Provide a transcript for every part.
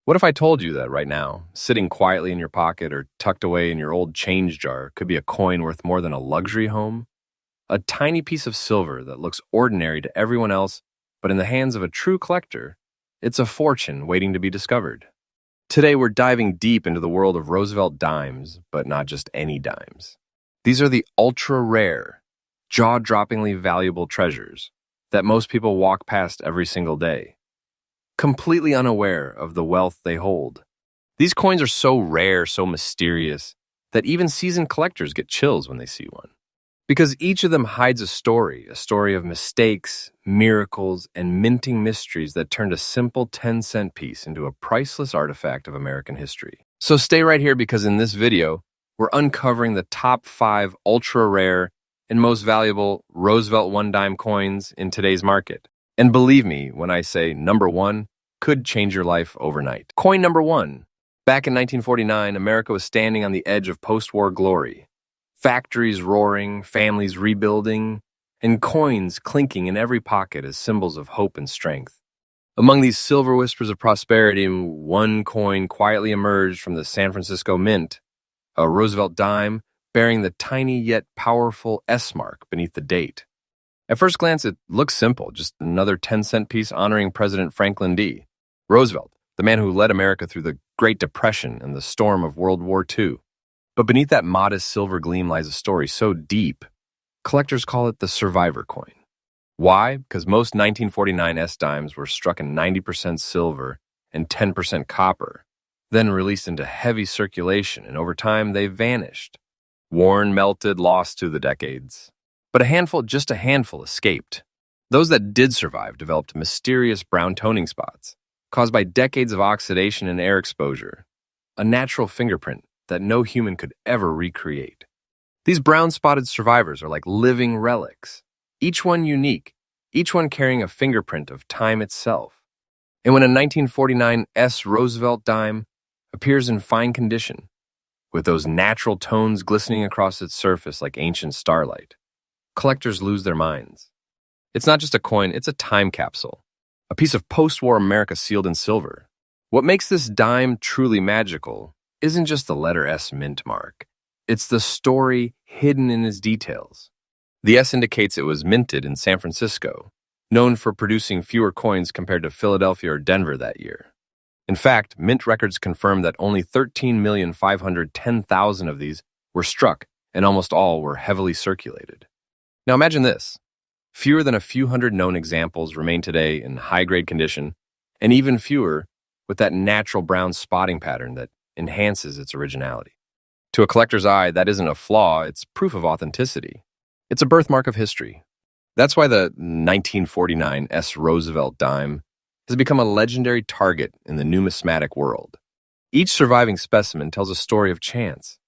What if I told you that right now, sitting quietly in your pocket or tucked away in your old change jar could be a coin worth more than a luxury home? A tiny piece of silver that looks ordinary to everyone else, but in the hands of a true collector, it's a fortune waiting to be discovered. Today, we're diving deep into the world of Roosevelt dimes, but not just any dimes. These are the ultra-rare, jaw-droppingly valuable treasures that most people walk past every single day, completely unaware of the wealth they hold. These coins are so rare, so mysterious, that even seasoned collectors get chills when they see one. Because each of them hides a story of mistakes, miracles, and minting mysteries that turned a simple 10-cent piece into a priceless artifact of American history. So stay right here because in this video, we're uncovering the top 5 ultra-rare and most valuable Roosevelt one-dime coins in today's market. And believe me when I say number 1 could change your life overnight. Coin number 1. Back in 1949, America was standing on the edge of post-war glory. Factories roaring, families rebuilding, and coins clinking in every pocket as symbols of hope and strength. Among these silver whispers of prosperity, one coin quietly emerged from the San Francisco Mint, a Roosevelt dime bearing the tiny yet powerful S mark beneath the date. At first glance, it looks simple, just another 10-cent piece honoring President Franklin D. Roosevelt, the man who led America through the Great Depression and the storm of World War II. But beneath that modest silver gleam lies a story so deep, collectors call it the survivor coin. Why? Because most 1949 S dimes were struck in 90% silver and 10% copper, then released into heavy circulation, and over time they vanished. Worn, melted, lost to the decades. But just a handful escaped. Those that did survive developed mysterious brown toning spots, caused by decades of oxidation and air exposure, a natural fingerprint that no human could ever recreate. These brown-spotted survivors are like living relics, each one unique, each one carrying a fingerprint of time itself. And when a 1949 S Roosevelt dime appears in fine condition, with those natural tones glistening across its surface like ancient starlight, collectors lose their minds. It's not just a coin, it's a time capsule, a piece of post-war America sealed in silver. What makes this dime truly magical isn't just the letter S mint mark. It's the story hidden in its details. The S indicates it was minted in San Francisco, known for producing fewer coins compared to Philadelphia or Denver that year. In fact, mint records confirm that only 13,510,000 of these were struck, and almost all were heavily circulated. Now imagine this. Fewer than a few hundred known examples remain today in high-grade condition, and even fewer with that natural brown spotting pattern that enhances its originality. To a collector's eye, that isn't a flaw, it's proof of authenticity. It's a birthmark of history. That's why the 1949 S Roosevelt dime has become a legendary target in the numismatic world. Each surviving specimen tells a story of chance,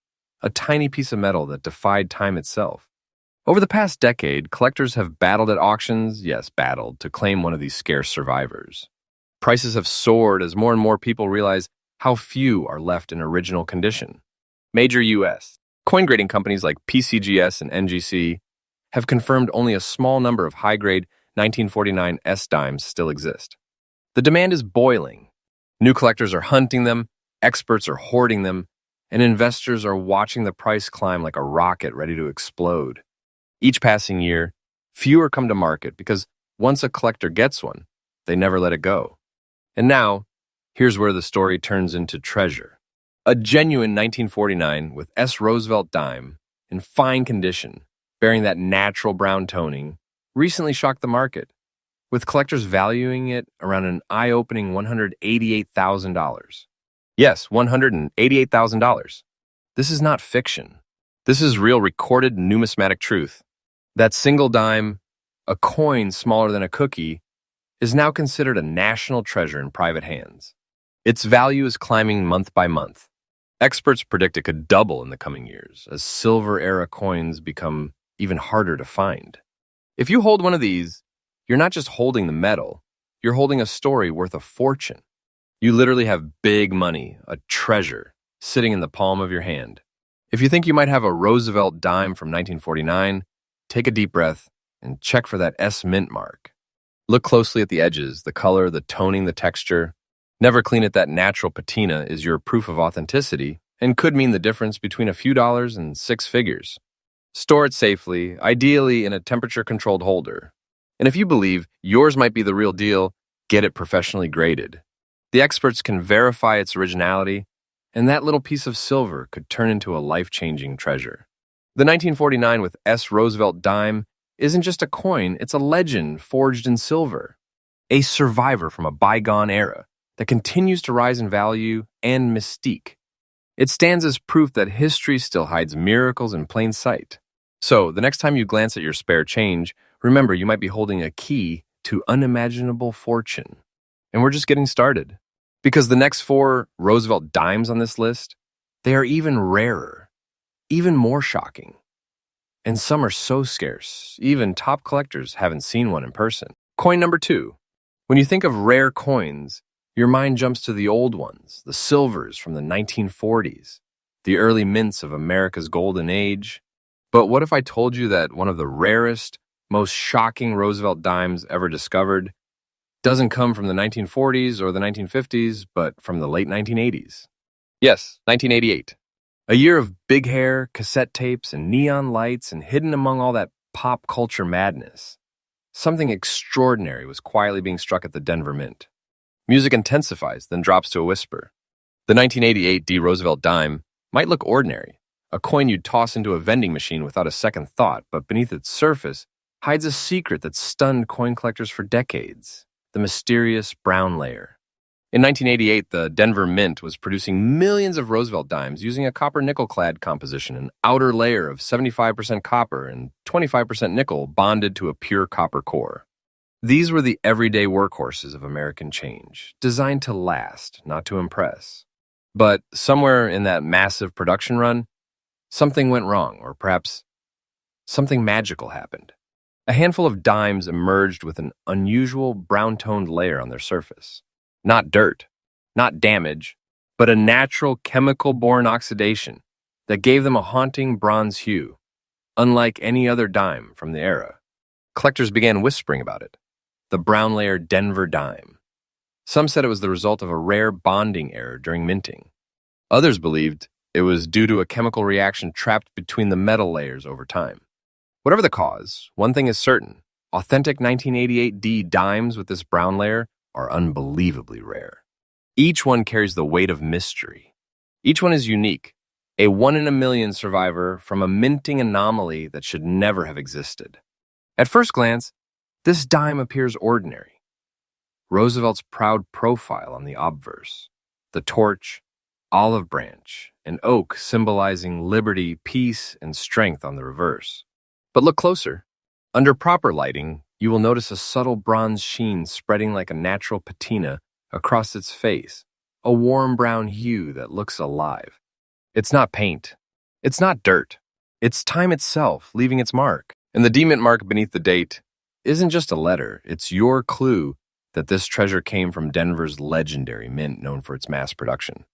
a tiny piece of metal that defied time itself. Over the past decade, collectors have battled at auctions, to claim one of these scarce survivors. Prices have soared as more and more people realize how few are left in original condition. Major U.S. coin grading companies like PCGS and NGC have confirmed only a small number of high-grade 1949 S dimes still exist. The demand is boiling. New collectors are hunting them, experts are hoarding them, and investors are watching the price climb like a rocket ready to explode. Each passing year, fewer come to market because once a collector gets one, they never let it go. And now, here's where the story turns into treasure. A genuine 1949 with S Roosevelt dime in fine condition, bearing that natural brown toning, recently shocked the market, with collectors valuing it around an eye-opening $188,000. Yes, $188,000. This is not fiction. This is real recorded numismatic truth. That single dime, a coin smaller than a cookie, is now considered a national treasure in private hands. Its value is climbing month by month. Experts predict it could double in the coming years as silver-era coins become even harder to find. If you hold one of these, you're not just holding the metal, you're holding a story worth a fortune. You literally have big money, a treasure, sitting in the palm of your hand. If you think you might have a Roosevelt dime from 1949, take a deep breath and check for that S mint mark. Look closely at the edges, the color, the toning, the texture. Never clean it, that natural patina is your proof of authenticity and could mean the difference between a few dollars and six figures. Store it safely, ideally in a temperature-controlled holder. And if you believe yours might be the real deal, get it professionally graded. The experts can verify its originality, and that little piece of silver could turn into a life-changing treasure. The 1949 with S. Roosevelt Dime isn't just a coin, it's a legend forged in silver. A survivor from a bygone era that continues to rise in value and mystique. It stands as proof that history still hides miracles in plain sight. So, the next time you glance at your spare change, remember you might be holding a key to unimaginable fortune. And we're just getting started. Because the next 4 Roosevelt dimes on this list, they are even rarer, even more shocking. And some are so scarce, even top collectors haven't seen one in person. Coin number 2. When you think of rare coins, your mind jumps to the old ones, the silvers from the 1940s, the early mints of America's golden age. But what if I told you that one of the rarest, most shocking Roosevelt dimes ever discovered doesn't come from the 1940s or the 1950s, but from the late 1980s? Yes, 1988. A year of big hair, cassette tapes, and neon lights, and hidden among all that pop culture madness, something extraordinary was quietly being struck at the Denver Mint. Music intensifies, then drops to a whisper. The 1988 D. Roosevelt dime might look ordinary, a coin you'd toss into a vending machine without a second thought, but beneath its surface hides a secret that stunned coin collectors for decades, the mysterious brown layer. In 1988, the Denver Mint was producing millions of Roosevelt dimes using a copper-nickel-clad composition, an outer layer of 75% copper and 25% nickel bonded to a pure copper core. These were the everyday workhorses of American change, designed to last, not to impress. But somewhere in that massive production run, something went wrong, or perhaps something magical happened. A handful of dimes emerged with an unusual brown-toned layer on their surface. Not dirt, not damage, but a natural chemical-borne oxidation that gave them a haunting bronze hue, unlike any other dime from the era. Collectors began whispering about it. The brown layer Denver dime. Some said it was the result of a rare bonding error during minting. Others believed it was due to a chemical reaction trapped between the metal layers over time. Whatever the cause, one thing is certain. Authentic 1988 D dimes with this brown layer are unbelievably rare. Each one carries the weight of mystery. Each one is unique, a 1 in a million survivor from a minting anomaly that should never have existed. At first glance, this dime appears ordinary. Roosevelt's proud profile on the obverse, the torch, olive branch, and oak symbolizing liberty, peace, and strength on the reverse. But look closer. Under proper lighting, you will notice a subtle bronze sheen spreading like a natural patina across its face, a warm brown hue that looks alive. It's not paint. It's not dirt. It's time itself leaving its mark. And the D-Mint mark beneath the date isn't just a letter, it's your clue that this treasure came from Denver's legendary mint known for its mass production.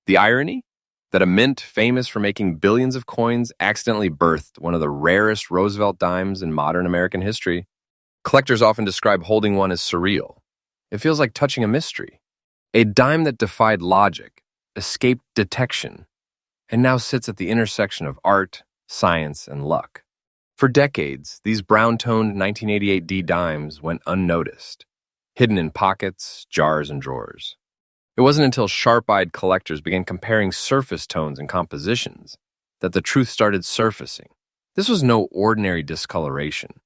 The irony? That a mint famous for making billions of coins accidentally birthed one of the rarest Roosevelt dimes in modern American history. Collectors often describe holding one as surreal. It feels like touching a mystery. A dime that defied logic, escaped detection, and now sits at the intersection of art, science, and luck. For decades, these brown-toned 1988 D dimes went unnoticed, hidden in pockets, jars, and drawers. It wasn't until sharp-eyed collectors began comparing surface tones and compositions that the truth started surfacing. This was no ordinary discoloration.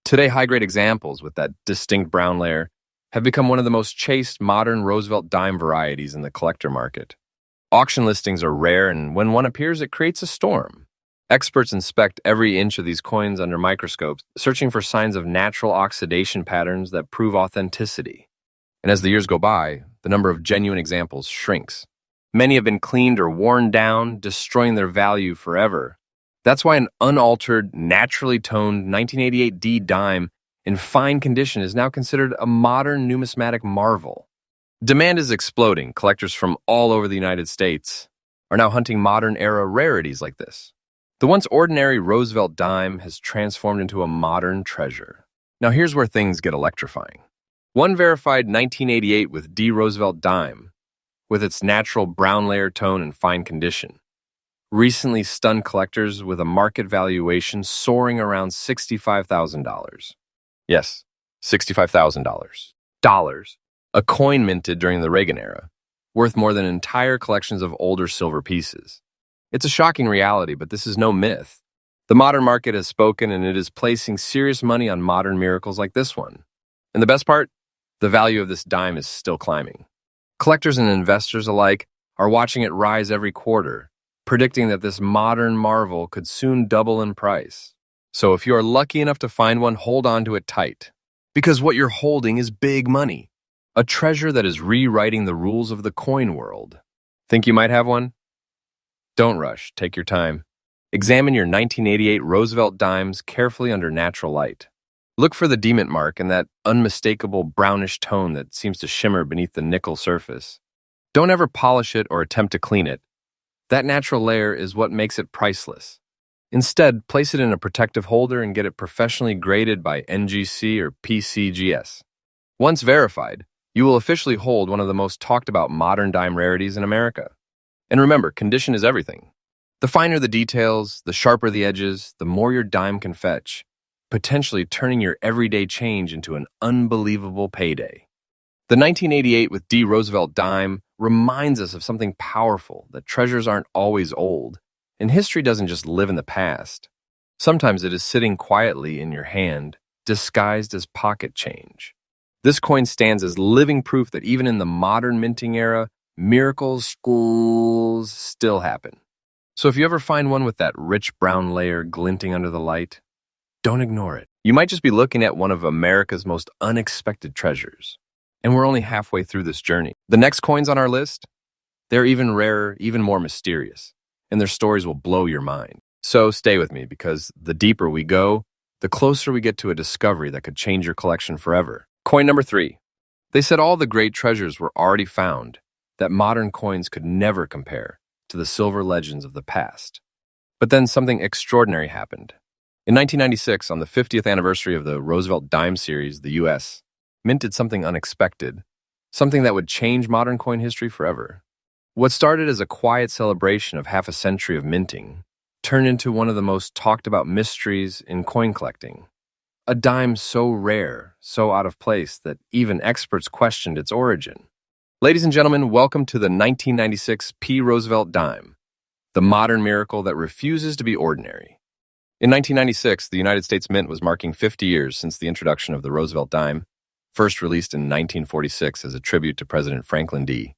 Today, high-grade examples with that distinct brown layer have become one of the most chased modern Roosevelt dime varieties in the collector market. Auction listings are rare, and when one appears, it creates a storm. Experts inspect every inch of these coins under microscopes, searching for signs of natural oxidation patterns that prove authenticity. And as the years go by, the number of genuine examples shrinks. Many have been cleaned or worn down, destroying their value forever. That's why an unaltered, naturally toned 1988 D dime in fine condition is now considered a modern numismatic marvel. Demand is exploding. Collectors from all over the United States are now hunting modern-era rarities like this. The once ordinary Roosevelt dime has transformed into a modern treasure. Now here's where things get electrifying. One verified 1988 with D. Roosevelt Dime, with its natural brown layer tone and fine condition, recently stunned collectors with a market valuation soaring around $65,000. Yes, $65,000. Dollars. A coin minted during the Reagan era, worth more than entire collections of older silver pieces. It's a shocking reality, but this is no myth. The modern market has spoken, and it is placing serious money on modern miracles like this one. And the best part? The value of this dime is still climbing. Collectors and investors alike are watching it rise every quarter, predicting that this modern marvel could soon double in price. So if you are lucky enough to find one, hold on to it tight. Because what you're holding is big money. A treasure that is rewriting the rules of the coin world. Think you might have one? Don't rush. Take your time. Examine your 1988 Roosevelt dimes carefully under natural light. Look for the demint mark and that unmistakable brownish tone that seems to shimmer beneath the nickel surface. Don't ever polish it or attempt to clean it. That natural layer is what makes it priceless. Instead, place it in a protective holder and get it professionally graded by NGC or PCGS. Once verified, you will officially hold one of the most talked about modern dime rarities in America. And remember, condition is everything. The finer the details, the sharper the edges, the more your dime can fetch, potentially turning your everyday change into an unbelievable payday. The 1988 with D. Roosevelt Dime reminds us of something powerful, that treasures aren't always old, and history doesn't just live in the past. Sometimes it is sitting quietly in your hand, disguised as pocket change. This coin stands as living proof that even in the modern minting era, miracles still happen. So if you ever find one with that rich brown layer glinting under the light, don't ignore it. You might just be looking at one of America's most unexpected treasures. And we're only halfway through this journey. The next coins on our list, they're even rarer, even more mysterious, and their stories will blow your mind. So stay with me, because the deeper we go, the closer we get to a discovery that could change your collection forever. Coin number 3. They said all the great treasures were already found, that modern coins could never compare to the silver legends of the past. But then something extraordinary happened. In 1996, on the 50th anniversary of the Roosevelt Dime series, the U.S. minted something unexpected, something that would change modern coin history forever. What started as a quiet celebration of half a century of minting turned into one of the most talked about mysteries in coin collecting. A dime so rare, so out of place that even experts questioned its origin. Ladies and gentlemen, welcome to the 1996 P. Roosevelt Dime, the modern miracle that refuses to be ordinary. In 1996, the United States Mint was marking 50 years since the introduction of the Roosevelt Dime, first released in 1946 as a tribute to President Franklin D.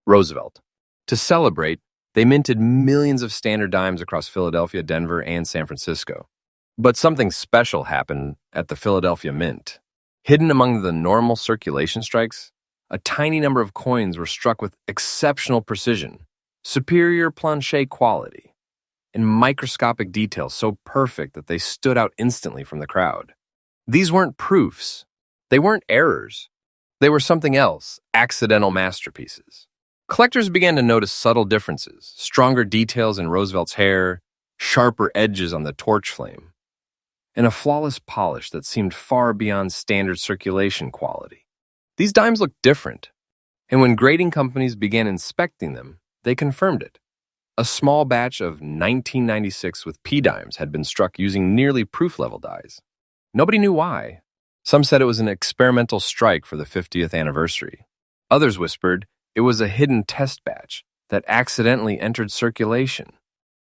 Roosevelt. To celebrate, they minted millions of standard dimes across Philadelphia, Denver, and San Francisco. But something special happened at the Philadelphia Mint. Hidden among the normal circulation strikes, a tiny number of coins were struck with exceptional precision, superior planche quality, and microscopic details so perfect that they stood out instantly from the crowd. These weren't proofs. They weren't errors. They were something else, accidental masterpieces. Collectors began to notice subtle differences, stronger details in Roosevelt's hair, sharper edges on the torch flame, and a flawless polish that seemed far beyond standard circulation quality. These dimes looked different, and when grading companies began inspecting them, they confirmed it. A small batch of 1996 with P dimes had been struck using nearly proof-level dies. Nobody knew why. Some said it was an experimental strike for the 50th anniversary. Others whispered it was a hidden test batch that accidentally entered circulation.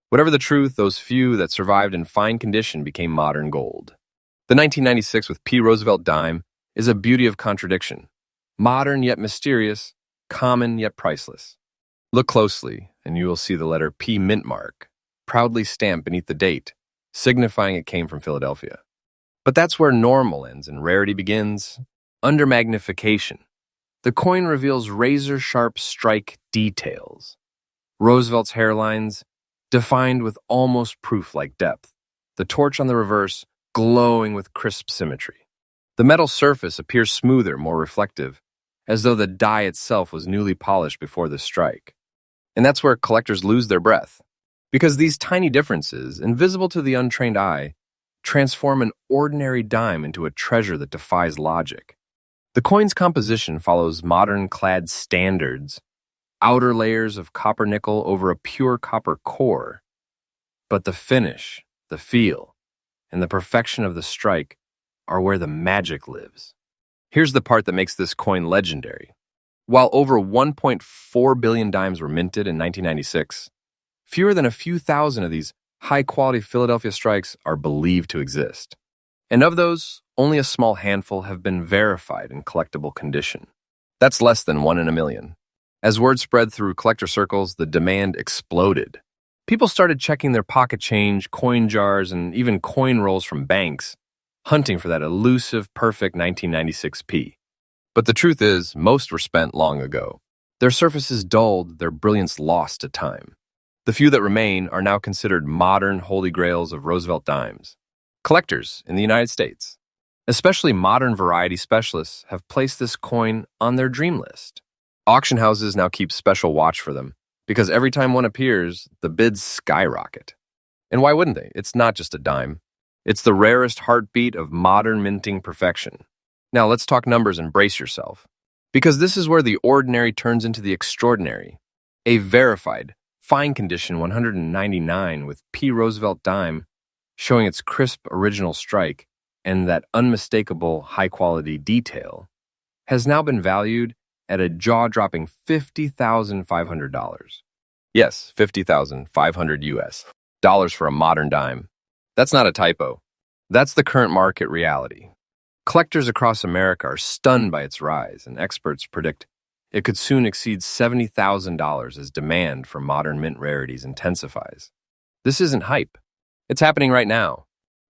Whatever the truth, those few that survived in fine condition became modern gold. The 1996 with P. Roosevelt Dime is a beauty of contradiction. Modern yet mysterious, common yet priceless. Look closely, and you will see the letter P mint mark, proudly stamped beneath the date, signifying it came from Philadelphia. But that's where normal ends and rarity begins. Under magnification, the coin reveals razor-sharp strike details. Roosevelt's hairlines, defined with almost proof-like depth. The torch on the reverse, glowing with crisp symmetry. The metal surface appears smoother, more reflective, as though the die itself was newly polished before the strike. And that's where collectors lose their breath, because these tiny differences, invisible to the untrained eye, transform an ordinary dime into a treasure that defies logic. The coin's composition follows modern clad standards, outer layers of copper nickel over a pure copper core. But the finish, the feel, and the perfection of the strike are where the magic lives. Here's the part that makes this coin legendary. While over 1.4 billion dimes were minted in 1996, fewer than a few thousand of these high-quality Philadelphia strikes are believed to exist. And of those, only a small handful have been verified in collectible condition. That's less than 1 in a million. As word spread through collector circles, the demand exploded. People started checking their pocket change, coin jars, and even coin rolls from banks, hunting for that elusive, perfect 1996p. But the truth is, most were spent long ago. Their surfaces dulled, their brilliance lost to time. The few that remain are now considered modern holy grails of Roosevelt Dimes. Collectors in the United States, especially modern variety specialists, have placed this coin on their dream list. Auction houses now keep special watch for them, because every time one appears, the bids skyrocket. And why wouldn't they? It's not just a dime. It's the rarest heartbeat of modern minting perfection. Now let's talk numbers and brace yourself, because this is where the ordinary turns into the extraordinary. A verified, fine condition 199 with P. Roosevelt Dime, showing its crisp original strike and that unmistakable high-quality detail, has now been valued at a jaw-dropping $50,500. Yes, $50,500 US dollars for a modern dime. That's not a typo. That's the current market reality. Collectors across America are stunned by its rise, and experts predict it could soon exceed $70,000 as demand for modern mint rarities intensifies. This isn't hype. It's happening right now.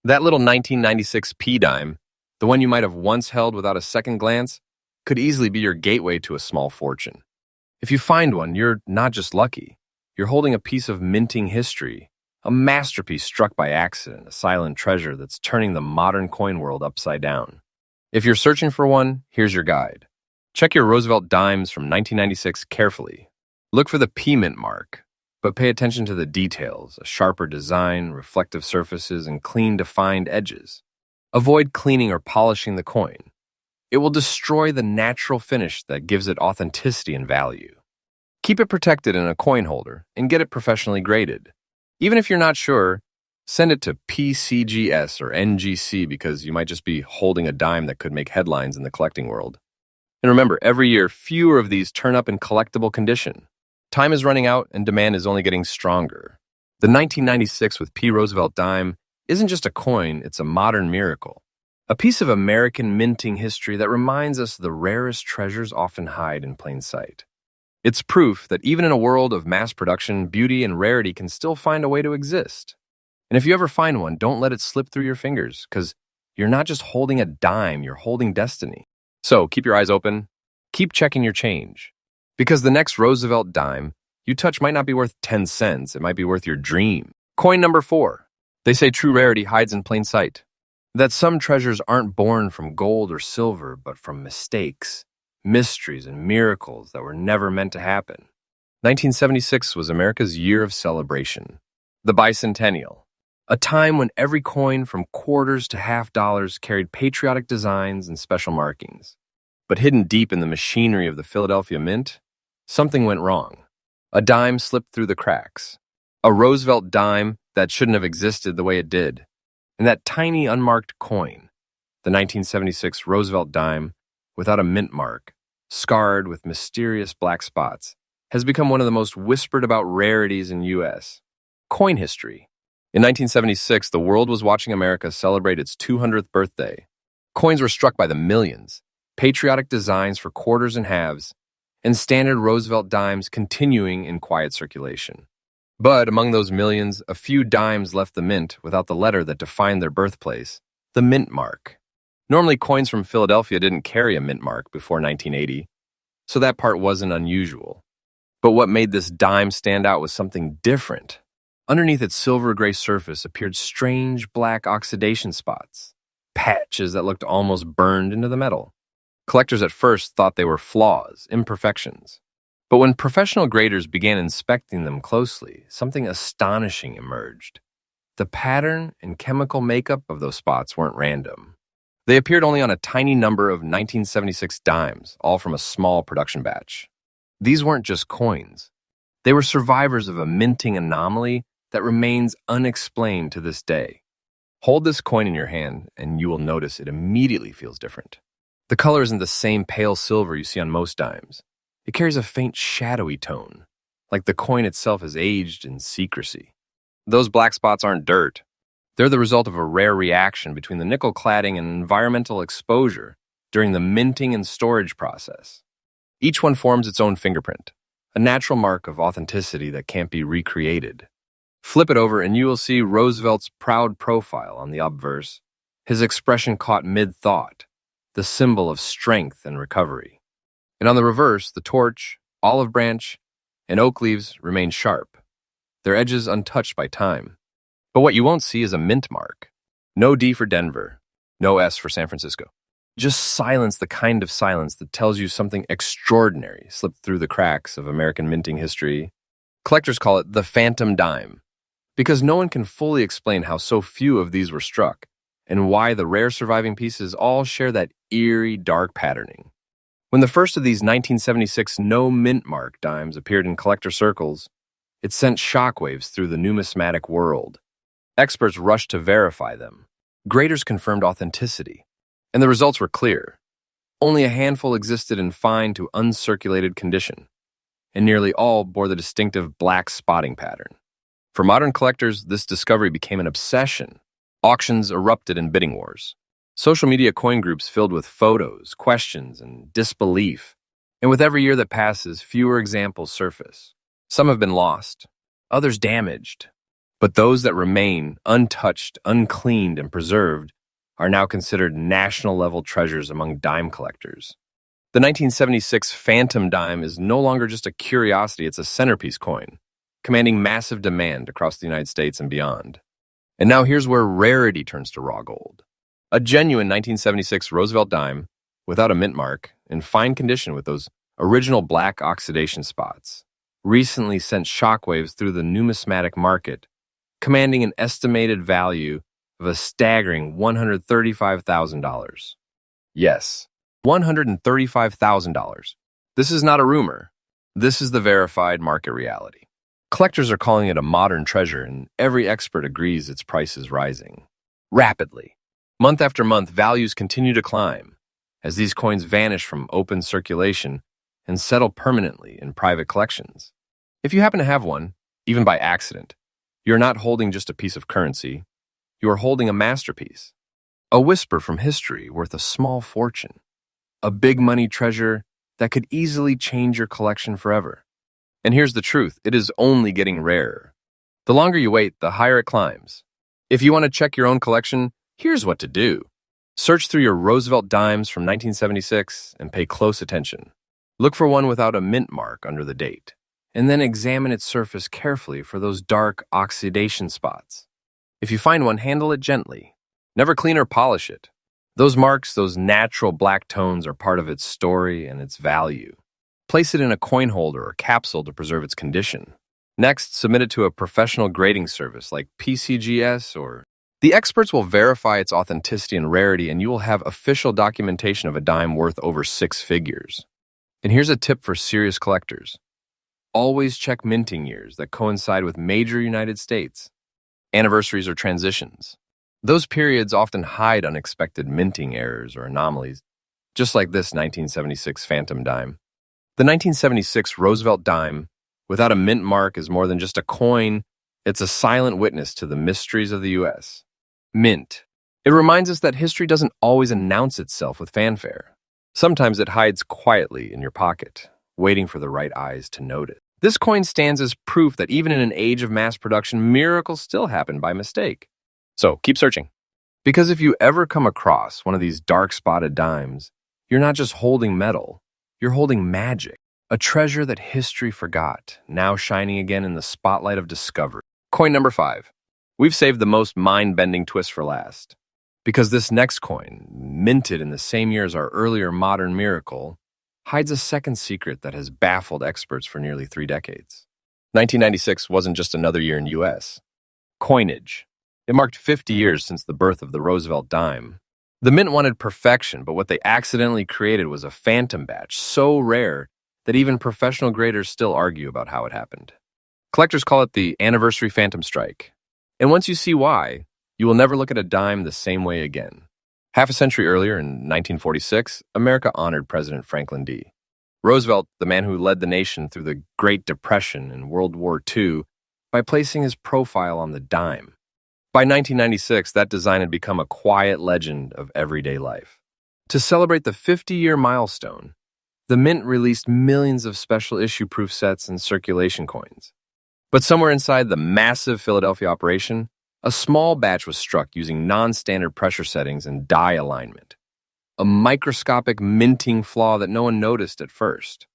That little 1996 P dime, the one you might have once held without a second glance, could easily be your gateway to a small fortune. If you find one, you're not just lucky. You're holding a piece of minting history, a masterpiece struck by accident, a silent treasure that's turning the modern coin world upside down. If you're searching for one, here's your guide. Check your Roosevelt Dimes from 1996 carefully. Look for the P mint mark, but pay attention to the details, a sharper design, reflective surfaces, and clean, defined edges. Avoid cleaning or polishing the coin. It will destroy the natural finish that gives it authenticity and value. Keep it protected in a coin holder and get it professionally graded. Even if you're not sure, send it to PCGS or NGC because you might just be holding a dime that could make headlines in the collecting world. And remember, every year, fewer of these turn up in collectible condition. Time is running out and demand is only getting stronger. The 1996 with P. Roosevelt Dime isn't just a coin, it's a modern miracle. A piece of American minting history that reminds us the rarest treasures often hide in plain sight. It's proof that even in a world of mass production, beauty and rarity can still find a way to exist. And if you ever find one, don't let it slip through your fingers, because you're not just holding a dime, you're holding destiny. So keep your eyes open, keep checking your change, because the next Roosevelt Dime you touch might not be worth 10 cents, it might be worth your dream. Coin number 4. They say true rarity hides in plain sight. That some treasures aren't born from gold or silver, but from mistakes, mysteries, and miracles that were never meant to happen. 1976 was America's year of celebration. The bicentennial. A time when every coin from quarters to half dollars carried patriotic designs and special markings. But hidden deep in the machinery of the Philadelphia Mint, something went wrong. A dime slipped through the cracks. A Roosevelt dime that shouldn't have existed the way it did. And that tiny unmarked coin, the 1976 Roosevelt dime, without a mint mark, scarred with mysterious black spots, has become one of the most whispered about rarities in U.S. coin history. In 1976, the world was watching America celebrate its 200th birthday. Coins were struck by the millions, patriotic designs for quarters and halves, and standard Roosevelt dimes continuing in quiet circulation. But among those millions, a few dimes left the mint without the letter that defined their birthplace, the mint mark. Normally, coins from Philadelphia didn't carry a mint mark before 1980, so that part wasn't unusual. But what made this dime stand out was something different. Underneath its silver-gray surface appeared strange black oxidation spots, patches that looked almost burned into the metal. Collectors at first thought they were flaws, imperfections. But when professional graders began inspecting them closely, something astonishing emerged. The pattern and chemical makeup of those spots weren't random. They appeared only on a tiny number of 1976 dimes, all from a small production batch. These weren't just coins. They were survivors of a minting anomaly that remains unexplained to this day. Hold this coin in your hand, and you will notice it immediately feels different. The color isn't the same pale silver you see on most dimes. It carries a faint shadowy tone, like the coin itself has aged in secrecy. Those black spots aren't dirt. They're the result of a rare reaction between the nickel cladding and environmental exposure during the minting and storage process. Each one forms its own fingerprint, a natural mark of authenticity that can't be recreated. Flip it over and you will see Roosevelt's proud profile on the obverse, his expression caught mid-thought, the symbol of strength and recovery. And on the reverse, the torch, olive branch, and oak leaves remain sharp, their edges untouched by time. But what you won't see is a mint mark. No D for Denver, no S for San Francisco. Just silence, the kind of silence that tells you something extraordinary slipped through the cracks of American minting history. Collectors call it the phantom dime, because no one can fully explain how so few of these were struck, and why the rare surviving pieces all share that eerie, dark patterning. When the first of these 1976 no mint mark dimes appeared in collector circles, it sent shockwaves through the numismatic world. Experts rushed to verify them. Graders confirmed authenticity, and the results were clear. Only a handful existed in fine to uncirculated condition, and nearly all bore the distinctive black spotting pattern. For modern collectors, this discovery became an obsession. Auctions erupted in bidding wars. Social media coin groups filled with photos, questions, and disbelief. And with every year that passes, fewer examples surface. Some have been lost, others damaged. But those that remain, untouched, uncleaned, and preserved, are now considered national-level treasures among dime collectors. The 1976 Phantom Dime is no longer just a curiosity, it's a centerpiece coin, commanding massive demand across the United States and beyond. And now here's where rarity turns to raw gold. A genuine 1976 Roosevelt Dime, without a mint mark, in fine condition with those original black oxidation spots, recently sent shockwaves through the numismatic market, commanding an estimated value of a staggering $135,000. Yes, $135,000. This is not a rumor. This is the verified market reality. Collectors are calling it a modern treasure, and every expert agrees its price is rising. Rapidly. Month after month, values continue to climb as these coins vanish from open circulation and settle permanently in private collections. If you happen to have one, even by accident, you're not holding just a piece of currency. You are holding a masterpiece, a whisper from history worth a small fortune, a big money treasure that could easily change your collection forever. And here's the truth, it is only getting rarer. The longer you wait, the higher it climbs. If you want to check your own collection, here's what to do. Search through your Roosevelt dimes from 1976 and pay close attention. Look for one without a mint mark under the date, and then examine its surface carefully for those dark oxidation spots. If you find one, handle it gently. Never clean or polish it. Those marks, those natural black tones, are part of its story and its value. Place it in a coin holder or capsule to preserve its condition. Next, submit it to a professional grading service like PCGS or... The experts will verify its authenticity and rarity, and you will have official documentation of a dime worth over 6 figures. And here's a tip for serious collectors. Always check minting years that coincide with major United States, anniversaries, or transitions. Those periods often hide unexpected minting errors or anomalies, just like this 1976 Phantom Dime. The 1976 Roosevelt Dime, without a mint mark, is more than just a coin. It's a silent witness to the mysteries of the U.S. Mint. It reminds us that history doesn't always announce itself with fanfare. Sometimes it hides quietly in your pocket, waiting for the right eyes to notice. This coin stands as proof that even in an age of mass production, miracles still happen by mistake. So keep searching. Because if you ever come across one of these dark-spotted dimes, you're not just holding metal, you're holding magic, a treasure that history forgot, now shining again in the spotlight of discovery. Coin number 5. We've saved the most mind-bending twist for last. Because this next coin, minted in the same year as our earlier modern miracle, hides a second secret that has baffled experts for nearly 3 decades. 1996 wasn't just another year in U.S. Coinage. It marked 50 years since the birth of the Roosevelt Dime. The mint wanted perfection, but what they accidentally created was a phantom batch so rare that even professional graders still argue about how it happened. Collectors call it the anniversary phantom strike. And once you see why, you will never look at a dime the same way again. Half a century earlier, in 1946, America honored President Franklin D. Roosevelt, the man who led the nation through the Great Depression and World War II, by placing his profile on the dime. By 1996, that design had become a quiet legend of everyday life. To celebrate the 50-year milestone, the Mint released millions of special issue-proof sets and circulation coins. But somewhere inside the massive Philadelphia operation, a small batch was struck using non-standard pressure settings and die alignment. A microscopic minting flaw that no one noticed at first.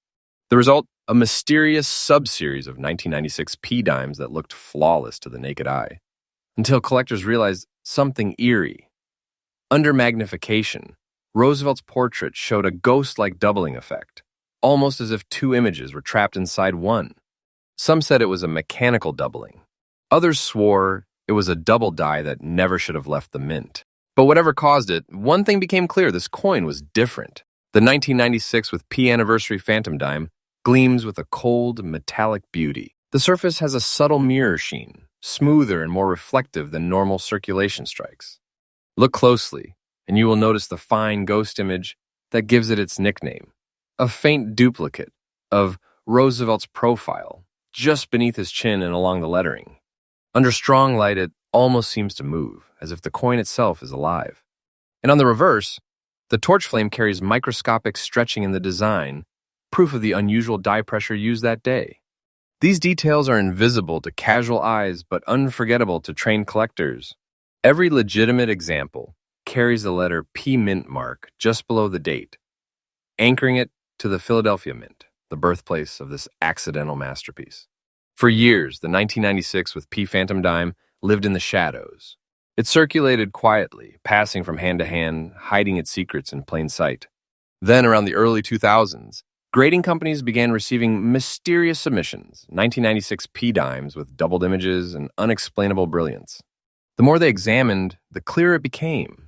The result, a mysterious sub-series of 1996 P dimes that looked flawless to the naked eye. Until collectors realized something eerie. Under magnification, Roosevelt's portrait showed a ghost-like doubling effect, almost as if two images were trapped inside one. Some said it was a mechanical doubling. Others swore it was a double die that never should have left the mint. But whatever caused it, one thing became clear: this coin was different. The 1996 with P anniversary phantom dime gleams with a cold, metallic beauty. The surface has a subtle mirror sheen, smoother and more reflective than normal circulation strikes. Look closely, and you will notice the fine ghost image that gives it its nickname, a faint duplicate of Roosevelt's profile, just beneath his chin and along the lettering. Under strong light, it almost seems to move, as if the coin itself is alive. And on the reverse, the torch flame carries microscopic stretching in the design, proof of the unusual die pressure used that day. These details are invisible to casual eyes, but unforgettable to trained collectors. Every legitimate example carries the letter P Mint mark just below the date, anchoring it to the Philadelphia Mint, the birthplace of this accidental masterpiece. For years, the 1996 with P Phantom Dime lived in the shadows. It circulated quietly, passing from hand to hand, hiding its secrets in plain sight. Then, around the early 2000s, grading companies began receiving mysterious submissions, 1996 P dimes with doubled images and unexplainable brilliance. The more they examined, the clearer it became.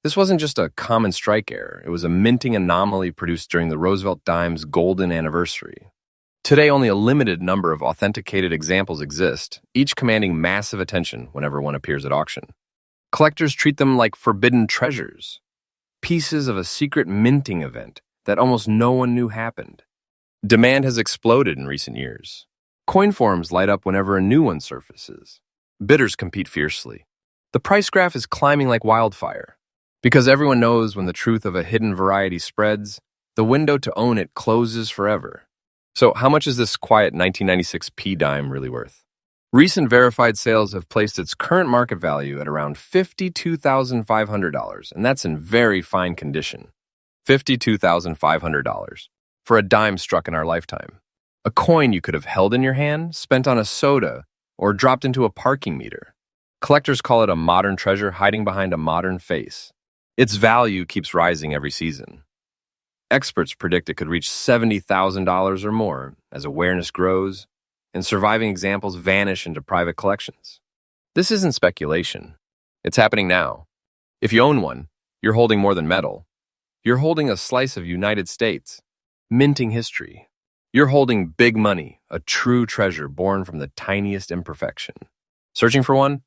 This wasn't just a common strike error, it was a minting anomaly produced during the Roosevelt Dime's golden anniversary. Today, only a limited number of authenticated examples exist, each commanding massive attention whenever one appears at auction. Collectors treat them like forbidden treasures, pieces of a secret minting event that almost no one knew happened. Demand has exploded in recent years. Coin forums light up whenever a new one surfaces. Bidders compete fiercely. The price graph is climbing like wildfire. Because everyone knows when the truth of a hidden variety spreads, the window to own it closes forever. So how much is this quiet 1996 P dime really worth? Recent verified sales have placed its current market value at around $52,500, and that's in very fine condition. $52,500 for a dime struck in our lifetime. A coin you could have held in your hand, spent on a soda, or dropped into a parking meter. Collectors call it a modern treasure hiding behind a modern face. Its value keeps rising every season. Experts predict it could reach $70,000 or more as awareness grows and surviving examples vanish into private collections. This isn't speculation. It's happening now. If you own one, you're holding more than metal. You're holding a slice of United States, minting history. You're holding big money, a true treasure born from the tiniest imperfection. Searching for one?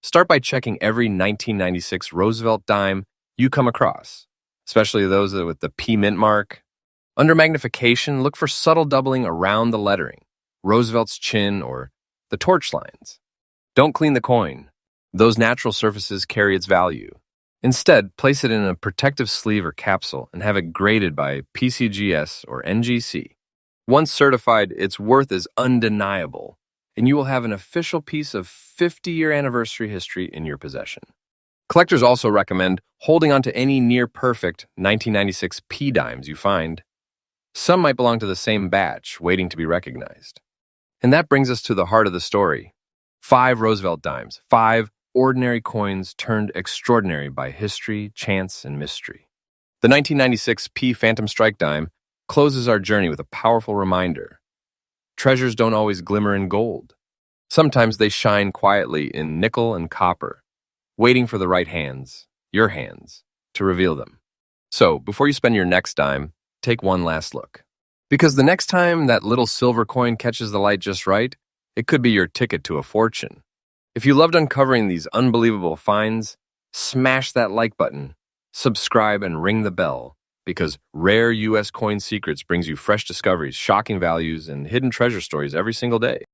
Start by checking every 1996 Roosevelt dime you come across, especially those with the P Mint mark. Under magnification, look for subtle doubling around the lettering, Roosevelt's chin, or the torch lines. Don't clean the coin. Those natural surfaces carry its value. Instead, place it in a protective sleeve or capsule and have it graded by PCGS or NGC. Once certified, its worth is undeniable, and you will have an official piece of 50-year anniversary history in your possession. Collectors also recommend holding on to any near-perfect 1996 P dimes you find. Some might belong to the same batch, waiting to be recognized. And that brings us to the heart of the story. 5 Roosevelt dimes, 5 ordinary coins turned extraordinary by history, chance, and mystery. The 1996 P Phantom Strike dime closes our journey with a powerful reminder. Treasures don't always glimmer in gold. Sometimes they shine quietly in nickel and copper, waiting for the right hands, your hands, to to reveal them. So, before you spend your next dime, take one last look. Because the next time that little silver coin catches the light just right, it could be your ticket to a fortune. If you loved uncovering these unbelievable finds, smash that like button, subscribe, and ring the bell, because Rare U.S. Coin Secrets brings you fresh discoveries, shocking values, and hidden treasure stories every single day.